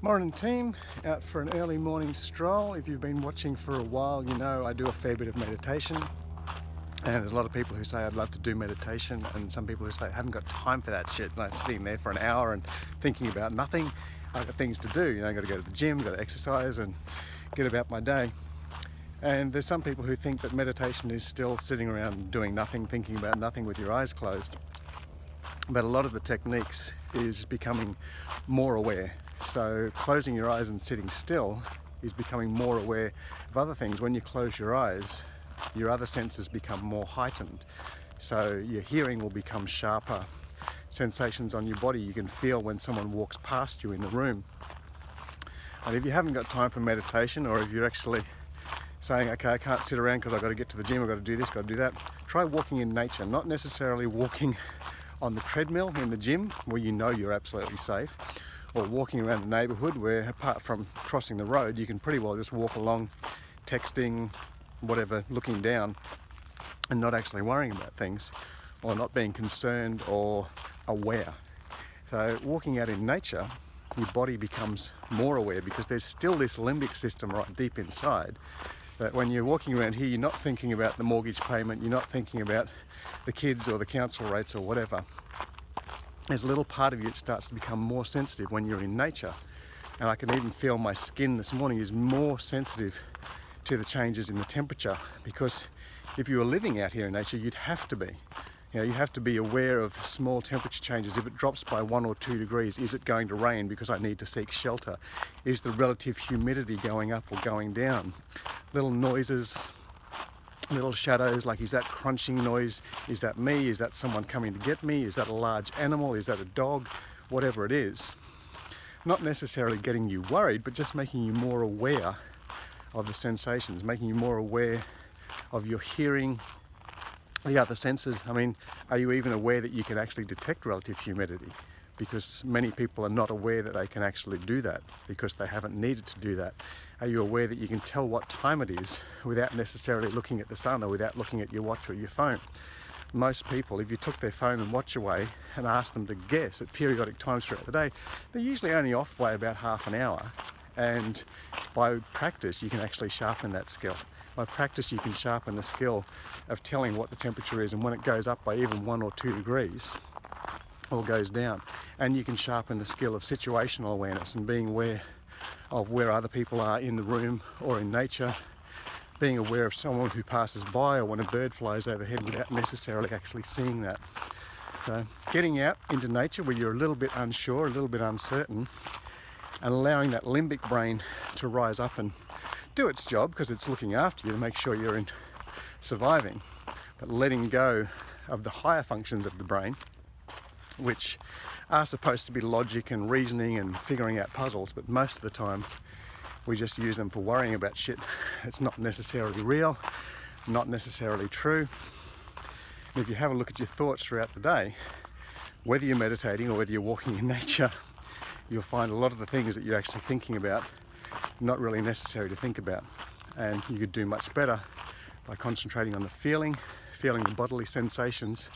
Morning team, out for an early morning stroll. If you've been watching for a while, you know I do a fair bit of meditation, and there's a lot of people who say I'd love to do meditation, and some people who say I haven't got time for that shit, and I'm sitting there for an hour and thinking about nothing. I've got things to do, I've got to go to the gym, got to exercise and get about my day. And there's some people who think that meditation is still sitting around doing nothing, thinking about nothing with your eyes closed. But a lot of the techniques is becoming more aware. So closing your eyes and sitting still is becoming more aware of other things. When you close your eyes, your other senses become more heightened. So your hearing will become sharper. Sensations on your body, you can feel when someone walks past you in the room. And if you haven't got time for meditation, or if you're actually saying, okay, I can't sit around because I've got to get to the gym, I've got to do this, got to do that, try walking in nature, not necessarily walking on the treadmill in the gym where you know you're absolutely safe, or walking around the neighbourhood where, apart from crossing the road, you can pretty well just walk along, texting, whatever, looking down and not actually worrying about things or not being concerned or aware. So walking out in nature, your body becomes more aware because there's still this limbic system right deep inside that when you're walking around here, you're not thinking about the mortgage payment, you're not thinking about the kids or the council rates or whatever. There's a little part of you that starts to become more sensitive when you're in nature. And I can even feel my skin this morning is more sensitive to the changes in the temperature, because if you were living out here in nature, you'd have to be. You have to be aware of small temperature changes. If it drops by 1 or 2 degrees, is it going to rain because I need to seek shelter? Is the relative humidity going up or going down? Little noises, little shadows, like is that crunching noise? Is that me? Is that someone coming to get me? Is that a large animal? Is that a dog? Whatever it is. Not necessarily getting you worried, but just making you more aware of the sensations, making you more aware of your hearing, the other senses. I mean, are you even aware that you can actually detect relative humidity? Because many people are not aware that they can actually do that because they haven't needed to do that. Are you aware that you can tell what time it is without necessarily looking at the sun or without looking at your watch or your phone? Most people, if you took their phone and watch away and asked them to guess at periodic times throughout the day, they're usually only off by about half an hour. And by practice, you can actually sharpen that skill. By practice, you can sharpen the skill of telling what the temperature is and when it goes up by even 1 or 2 degrees or goes down. And you can sharpen the skill of situational awareness and being aware of where other people are in the room or in nature, being aware of someone who passes by or when a bird flies overhead without necessarily actually seeing that. So getting out into nature where you're a little bit unsure, a little bit uncertain, and allowing that limbic brain to rise up and do its job because it's looking after you to make sure you're in surviving, but letting go of the higher functions of the brain, which are supposed to be logic and reasoning and figuring out puzzles, but most of the time we just use them for worrying about shit that's not necessarily real, not necessarily true. And if you have a look at your thoughts throughout the day, whether you're meditating or whether you're walking in nature, you'll find a lot of the things that you're actually thinking about not really necessary to think about. And you could do much better by concentrating on the feeling the bodily sensations,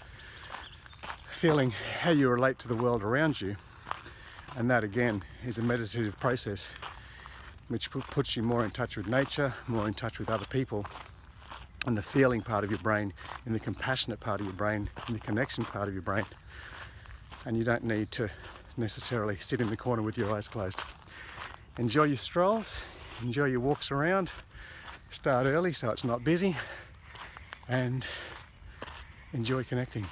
feeling how you relate to the world around you. And that again is a meditative process which puts you more in touch with nature, more in touch with other people, and the feeling part of your brain, in the compassionate part of your brain, in the connection part of your brain. And you don't need to necessarily sit in the corner with your eyes closed. Enjoy your strolls, enjoy your walks around, start early so it's not busy, and enjoy connecting.